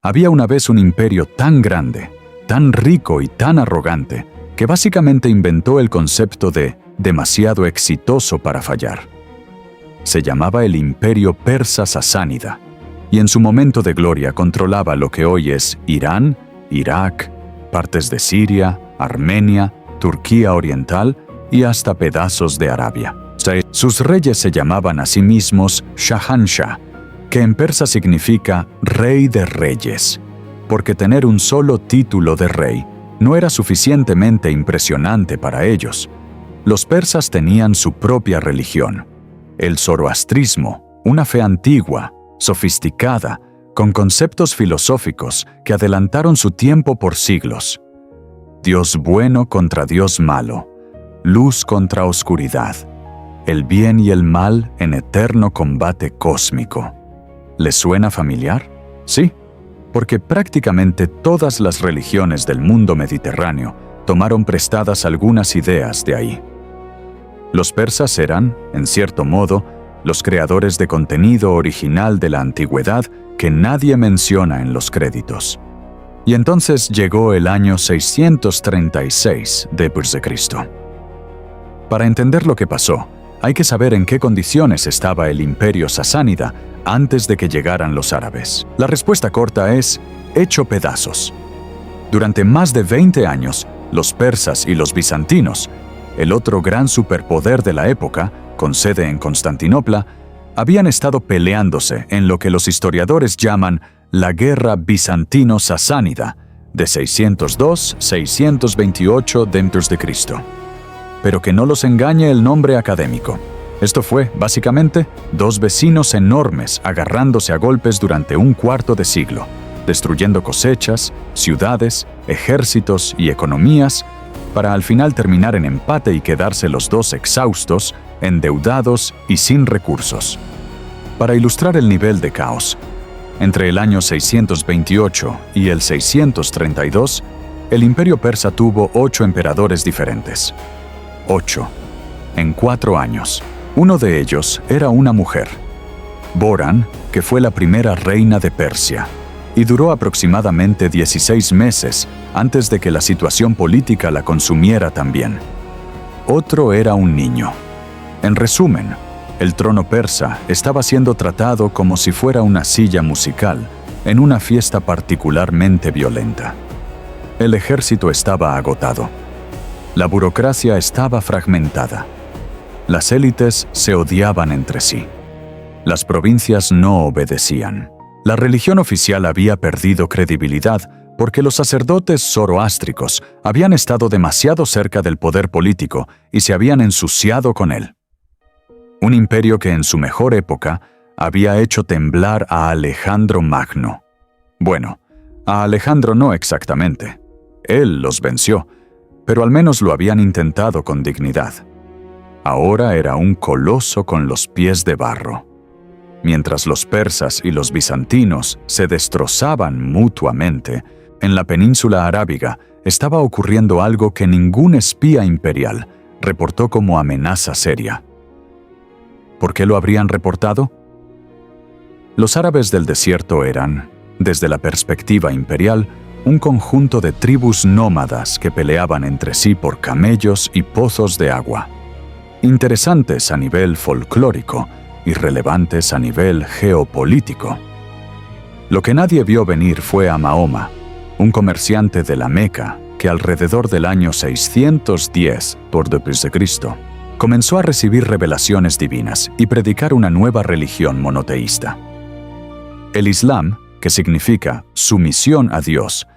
Había una vez un imperio tan grande, tan rico y tan arrogante, que básicamente inventó el concepto de demasiado exitoso para fallar. Se llamaba el Imperio Persa Sasánida, y en su momento de gloria controlaba lo que hoy es Irán, Irak, partes de Siria, Armenia, Turquía Oriental y hasta pedazos de Arabia. Sus reyes se llamaban a sí mismos Shahanshah, que en persa significa Rey de Reyes, porque tener un solo título de rey no era suficientemente impresionante para ellos. Los persas tenían su propia religión, el zoroastrismo, una fe antigua, sofisticada, con conceptos filosóficos que adelantaron su tiempo por siglos. Dios bueno contra Dios malo, luz contra oscuridad, el bien y el mal en eterno combate cósmico. ¿Les suena familiar? Sí, porque prácticamente todas las religiones del mundo mediterráneo tomaron prestadas algunas ideas de ahí. Los persas eran, en cierto modo, los creadores de contenido original de la antigüedad que nadie menciona en los créditos. Y entonces llegó el año 636 después de Cristo. Para entender lo que pasó, hay que saber en qué condiciones estaba el imperio sasánida antes de que llegaran los árabes. La respuesta corta es: hecho pedazos. Durante más de 20 años, los persas y los bizantinos, el otro gran superpoder de la época, con sede en Constantinopla, habían estado peleándose en lo que los historiadores llaman la Guerra Bizantino-Sasánida, de 602-628 d.C. Pero que no los engañe el nombre académico. Esto fue, básicamente, dos vecinos enormes agarrándose a golpes durante un cuarto de siglo, destruyendo cosechas, ciudades, ejércitos y economías, para al final terminar en empate y quedarse los dos exhaustos, endeudados y sin recursos. Para ilustrar el nivel de caos, entre el año 628 y el 632, el imperio persa tuvo 8 emperadores diferentes. 8, en 4 años. Uno de ellos era una mujer, Boran, que fue la primera reina de Persia, y duró aproximadamente 16 meses antes de que la situación política la consumiera también. Otro era un niño. En resumen, el trono persa estaba siendo tratado como si fuera una silla musical en una fiesta particularmente violenta. El ejército estaba agotado. La burocracia estaba fragmentada. Las élites se odiaban entre sí. Las provincias no obedecían. La religión oficial había perdido credibilidad porque los sacerdotes zoroástricos habían estado demasiado cerca del poder político y se habían ensuciado con él. Un imperio que en su mejor época había hecho temblar a Alejandro Magno. Bueno, a Alejandro no exactamente. Él los venció, pero al menos lo habían intentado con dignidad. Ahora era un coloso con los pies de barro. Mientras los persas y los bizantinos se destrozaban mutuamente, en la península arábiga estaba ocurriendo algo que ningún espía imperial reportó como amenaza seria. ¿Por qué lo habrían reportado? Los árabes del desierto eran, desde la perspectiva imperial, un conjunto de tribus nómadas que peleaban entre sí por camellos y pozos de agua. Interesantes a nivel folclórico y relevantes a nivel geopolítico. Lo que nadie vio venir fue a Mahoma, un comerciante de la Meca que alrededor del año 610 después de Cristo comenzó a recibir revelaciones divinas y predicar una nueva religión monoteísta. El Islam, que significa sumisión a Dios,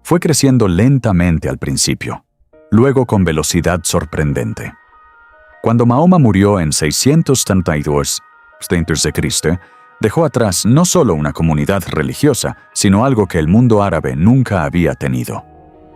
fue creciendo lentamente al principio, luego con velocidad sorprendente. Cuando Mahoma murió en 632 d.C., dejó atrás no solo una comunidad religiosa, sino algo que el mundo árabe nunca había tenido: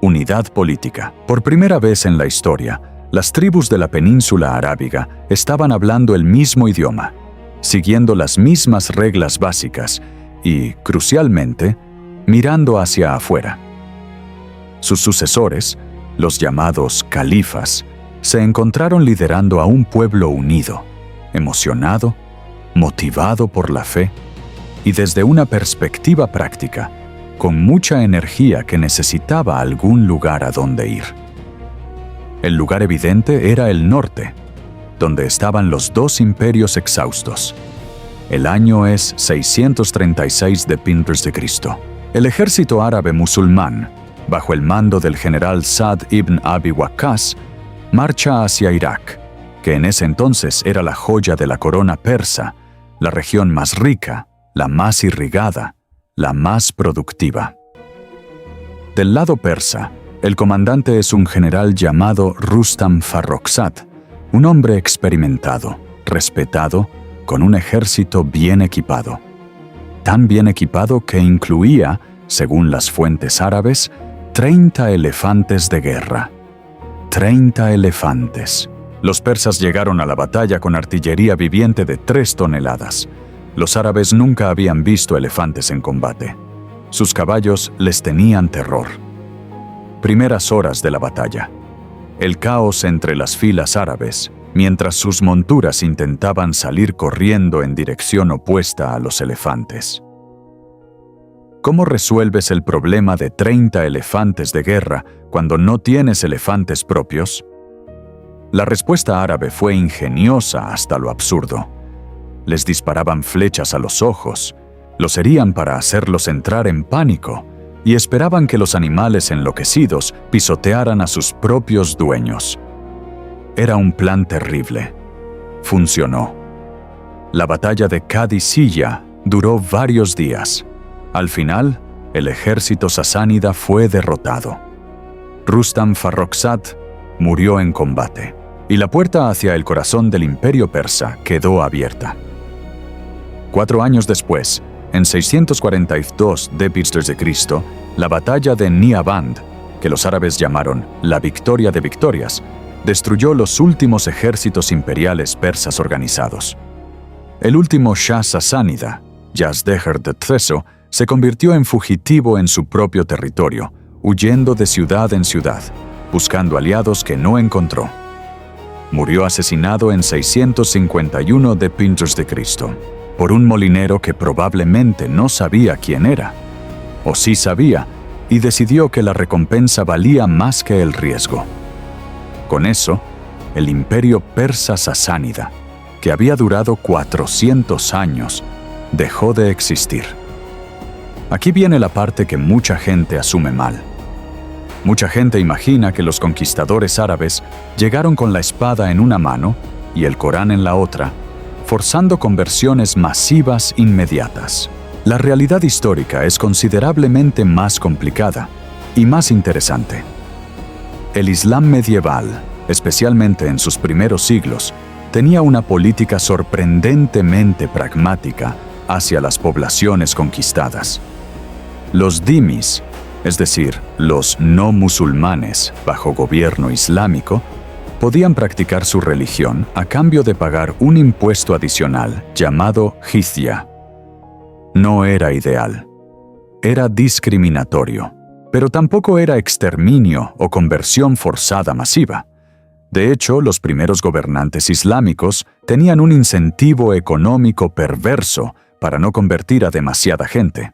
unidad política. Por primera vez en la historia, las tribus de la península arábiga estaban hablando el mismo idioma, siguiendo las mismas reglas básicas y, crucialmente, mirando hacia afuera. Sus sucesores, los llamados califas, se encontraron liderando a un pueblo unido, emocionado, motivado por la fe, y desde una perspectiva práctica, con mucha energía que necesitaba algún lugar a donde ir. El lugar evidente era el norte, donde estaban los dos imperios exhaustos. El año es 636 d.C. El ejército árabe musulmán, bajo el mando del general Sa'd ibn Abi Waqqas, marcha hacia Irak, que en ese entonces era la joya de la corona persa, la región más rica, la más irrigada, la más productiva. Del lado persa, el comandante es un general llamado Rustam Farrokhzad, un hombre experimentado, respetado, con un ejército bien equipado. Tan bien equipado que incluía, según las fuentes árabes, 30 elefantes de guerra. 30 elefantes. Los persas llegaron a la batalla con artillería viviente de 3 toneladas. Los árabes nunca habían visto elefantes en combate. Sus caballos les tenían terror. Primeras horas de la batalla. El caos entre las filas árabes, mientras sus monturas intentaban salir corriendo en dirección opuesta a los elefantes. ¿Cómo resuelves el problema de 30 elefantes de guerra cuando no tienes elefantes propios? La respuesta árabe fue ingeniosa hasta lo absurdo. Les disparaban flechas a los ojos, los herían para hacerlos entrar en pánico y esperaban que los animales enloquecidos pisotearan a sus propios dueños. Era un plan terrible. Funcionó. La batalla de Qadisiyah duró varios días. Al final, el ejército sasánida fue derrotado. Rustam Farrokhzad murió en combate, y la puerta hacia el corazón del imperio persa quedó abierta. 4 años después, en 642 d.C., la batalla de Nihavand, que los árabes llamaron la Victoria de Victorias, destruyó los últimos ejércitos imperiales persas organizados. El último Shah sasánida, Yazdeher de Tzeso, se convirtió en fugitivo en su propio territorio, huyendo de ciudad en ciudad, buscando aliados que no encontró. Murió asesinado en 651 d.C. por un molinero que probablemente no sabía quién era, o sí sabía, y decidió que la recompensa valía más que el riesgo. Con eso, el imperio persa sasánida, que había durado 400 años, dejó de existir. Aquí viene la parte que mucha gente asume mal. Mucha gente imagina que los conquistadores árabes llegaron con la espada en una mano y el Corán en la otra, forzando conversiones masivas inmediatas. La realidad histórica es considerablemente más complicada y más interesante. El Islam medieval, especialmente en sus primeros siglos, tenía una política sorprendentemente pragmática hacia las poblaciones conquistadas. Los dhimis, es decir, los no musulmanes bajo gobierno islámico, podían practicar su religión a cambio de pagar un impuesto adicional llamado jizya. No era ideal. Era discriminatorio, pero tampoco era exterminio o conversión forzada masiva. De hecho, los primeros gobernantes islámicos tenían un incentivo económico perverso para no convertir a demasiada gente.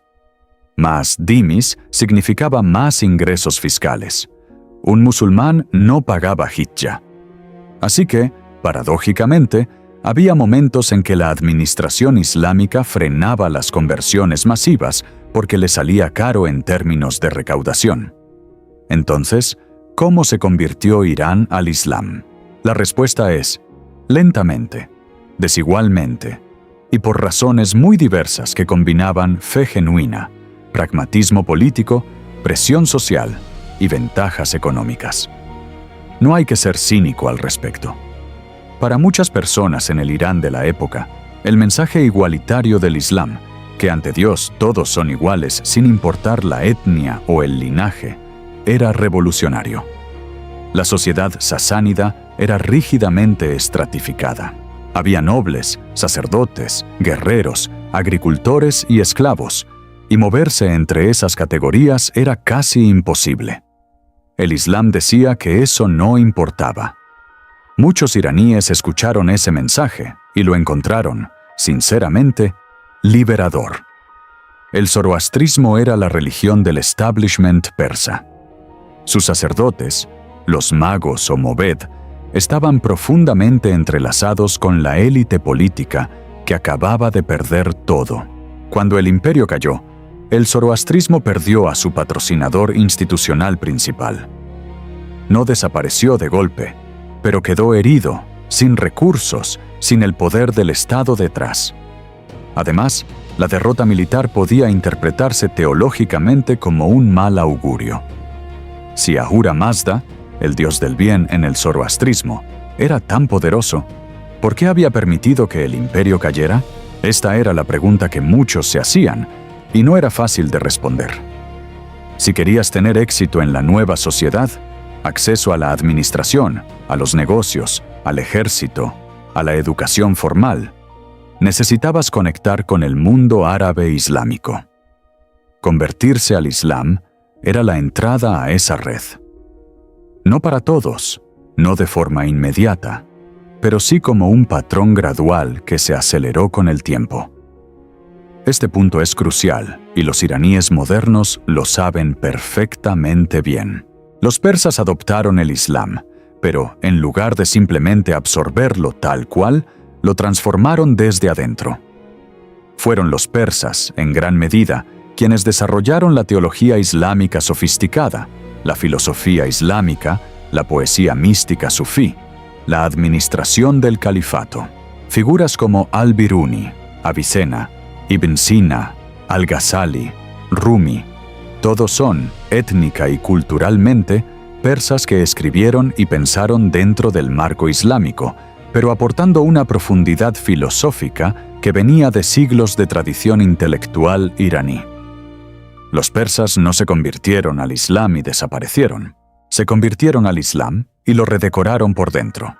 Más dhimis significaba más ingresos fiscales. Un musulmán no pagaba jizya. Así que, paradójicamente, había momentos en que la administración islámica frenaba las conversiones masivas porque le salía caro en términos de recaudación. Entonces, ¿cómo se convirtió Irán al Islam? La respuesta es, lentamente, desigualmente, y por razones muy diversas que combinaban fe genuina, pragmatismo político, presión social y ventajas económicas. No hay que ser cínico al respecto. Para muchas personas en el Irán de la época, el mensaje igualitario del Islam, que ante Dios todos son iguales sin importar la etnia o el linaje, era revolucionario. La sociedad sasánida era rígidamente estratificada. Había nobles, sacerdotes, guerreros, agricultores y esclavos, y moverse entre esas categorías era casi imposible. El Islam decía que eso no importaba. Muchos iraníes escucharon ese mensaje y lo encontraron, sinceramente, liberador. El zoroastrismo era la religión del establishment persa. Sus sacerdotes, los magos o moved, estaban profundamente entrelazados con la élite política que acababa de perder todo. Cuando el imperio cayó, el zoroastrismo perdió a su patrocinador institucional principal. No desapareció de golpe, pero quedó herido, sin recursos, sin el poder del Estado detrás. Además, la derrota militar podía interpretarse teológicamente como un mal augurio. Si Ahura Mazda, el dios del bien en el zoroastrismo, era tan poderoso, ¿por qué había permitido que el imperio cayera? Esta era la pregunta que muchos se hacían, y no era fácil de responder. Si querías tener éxito en la nueva sociedad, acceso a la administración, a los negocios, al ejército, a la educación formal, necesitabas conectar con el mundo árabe islámico. Convertirse al Islam era la entrada a esa red. No para todos, no de forma inmediata, pero sí como un patrón gradual que se aceleró con el tiempo. Este punto es crucial y los iraníes modernos lo saben perfectamente bien. Los persas adoptaron el Islam, pero en lugar de simplemente absorberlo tal cual, lo transformaron desde adentro. Fueron los persas, en gran medida, quienes desarrollaron la teología islámica sofisticada, la filosofía islámica, la poesía mística sufí, la administración del califato. Figuras como Al-Biruni, Avicena, Ibn Sina, Al-Ghazali, Rumi, todos son, étnica y culturalmente, persas que escribieron y pensaron dentro del marco islámico, pero aportando una profundidad filosófica que venía de siglos de tradición intelectual iraní. Los persas no se convirtieron al Islam y desaparecieron. Se convirtieron al Islam y lo redecoraron por dentro.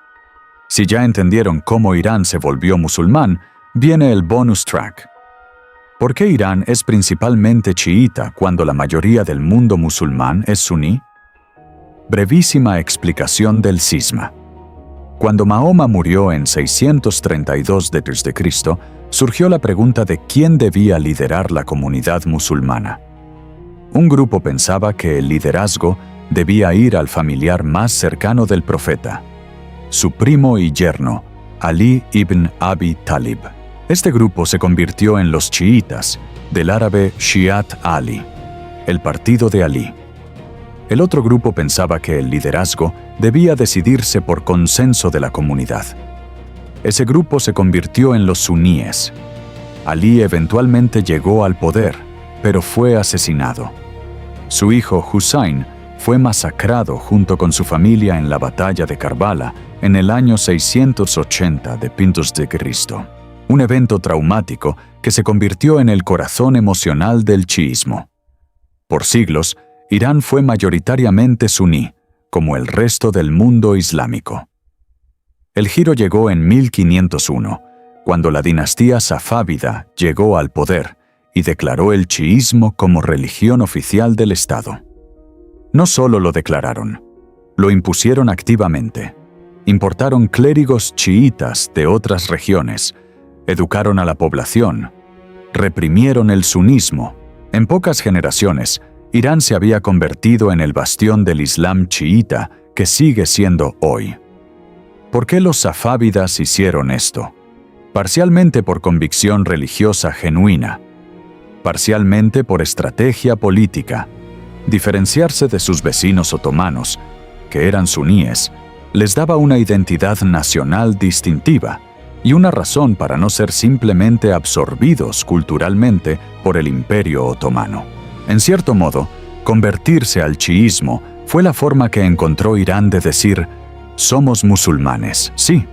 Si ya entendieron cómo Irán se volvió musulmán, viene el bonus track. ¿Por qué Irán es principalmente chiita cuando la mayoría del mundo musulmán es suní? Brevísima explicación del cisma. Cuando Mahoma murió en 632 d.C., surgió la pregunta de quién debía liderar la comunidad musulmana. Un grupo pensaba que el liderazgo debía ir al familiar más cercano del profeta, su primo y yerno, Ali ibn Abi Talib. Este grupo se convirtió en los chiitas, del árabe Shiat Ali, el partido de Ali. El otro grupo pensaba que el liderazgo debía decidirse por consenso de la comunidad. Ese grupo se convirtió en los suníes. Ali eventualmente llegó al poder, pero fue asesinado. Su hijo Husayn fue masacrado junto con su familia en la batalla de Karbala en el año 680 d.C., un evento traumático que se convirtió en el corazón emocional del chiismo. Por siglos, Irán fue mayoritariamente suní, como el resto del mundo islámico. El giro llegó en 1501, cuando la dinastía safávida llegó al poder y declaró el chiismo como religión oficial del Estado. No solo lo declararon, lo impusieron activamente. Importaron clérigos chiítas de otras regiones, educaron a la población, reprimieron el sunismo. En pocas generaciones, Irán se había convertido en el bastión del Islam chiita que sigue siendo hoy. ¿Por qué los safávidas hicieron esto? Parcialmente por convicción religiosa genuina, parcialmente por estrategia política. Diferenciarse de sus vecinos otomanos, que eran suníes, les daba una identidad nacional distintiva y una razón para no ser simplemente absorbidos culturalmente por el Imperio Otomano. En cierto modo, convertirse al chiismo fue la forma que encontró Irán de decir: somos musulmanes, sí,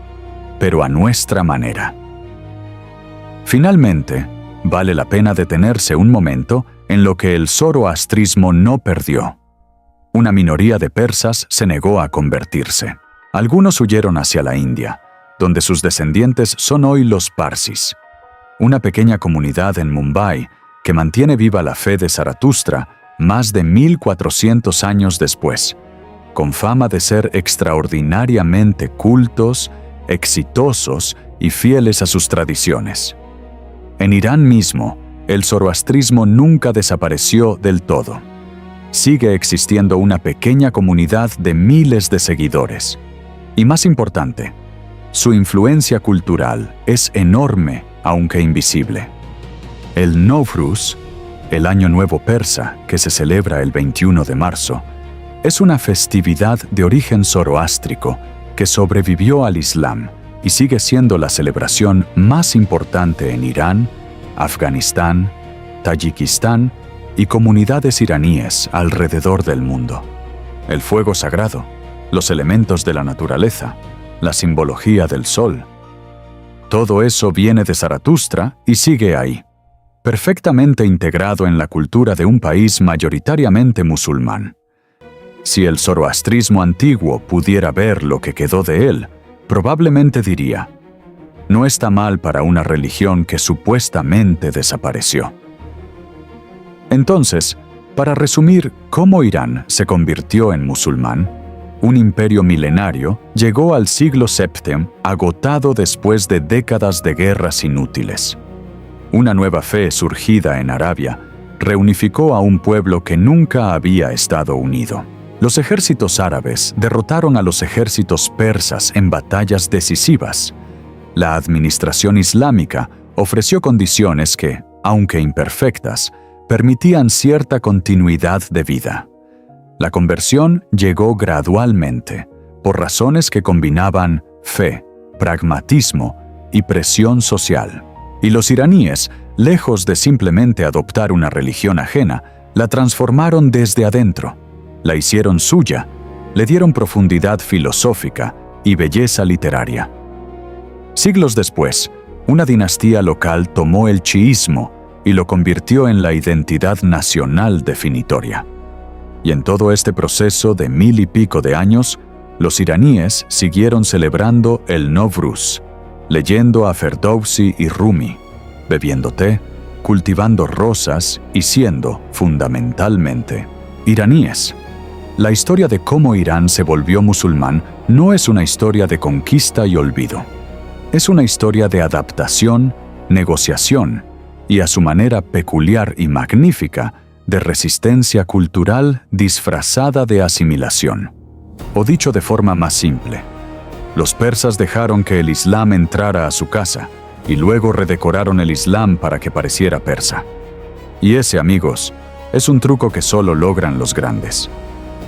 pero a nuestra manera. Finalmente, vale la pena detenerse un momento en lo que el zoroastrismo no perdió. Una minoría de persas se negó a convertirse. Algunos huyeron hacia la India, donde sus descendientes son hoy los parsis, una pequeña comunidad en Mumbai que mantiene viva la fe de Zaratustra más de 1400 años después, con fama de ser extraordinariamente cultos, exitosos y fieles a sus tradiciones. En Irán mismo, el zoroastrismo nunca desapareció del todo. Sigue existiendo una pequeña comunidad de miles de seguidores. Y más importante, su influencia cultural es enorme, aunque invisible. El Nowruz, el Año Nuevo Persa, que se celebra el 21 de marzo, es una festividad de origen zoroástrico que sobrevivió al Islam y sigue siendo la celebración más importante en Irán, Afganistán, Tayikistán y comunidades iraníes alrededor del mundo. El fuego sagrado, los elementos de la naturaleza, la simbología del sol. Todo eso viene de Zaratustra y sigue ahí, perfectamente integrado en la cultura de un país mayoritariamente musulmán. Si el zoroastrismo antiguo pudiera ver lo que quedó de él, probablemente diría: no está mal para una religión que supuestamente desapareció. Entonces, para resumir cómo Irán se convirtió en musulmán, un imperio milenario llegó al siglo VII agotado después de décadas de guerras inútiles. Una nueva fe surgida en Arabia reunificó a un pueblo que nunca había estado unido. Los ejércitos árabes derrotaron a los ejércitos persas en batallas decisivas. La administración islámica ofreció condiciones que, aunque imperfectas, permitían cierta continuidad de vida. La conversión llegó gradualmente, por razones que combinaban fe, pragmatismo y presión social. Y los iraníes, lejos de simplemente adoptar una religión ajena, la transformaron desde adentro, la hicieron suya, le dieron profundidad filosófica y belleza literaria. Siglos después, una dinastía local tomó el chiismo y lo convirtió en la identidad nacional definitoria. Y en todo este proceso de 1000 y pico de años, los iraníes siguieron celebrando el Nowruz, leyendo a Ferdowsi y Rumi, bebiendo té, cultivando rosas y siendo, fundamentalmente, iraníes. La historia de cómo Irán se volvió musulmán no es una historia de conquista y olvido. Es una historia de adaptación, negociación y, a su manera peculiar y magnífica, de resistencia cultural disfrazada de asimilación. O dicho de forma más simple, los persas dejaron que el Islam entrara a su casa y luego redecoraron el Islam para que pareciera persa. Y ese, amigos, es un truco que solo logran los grandes.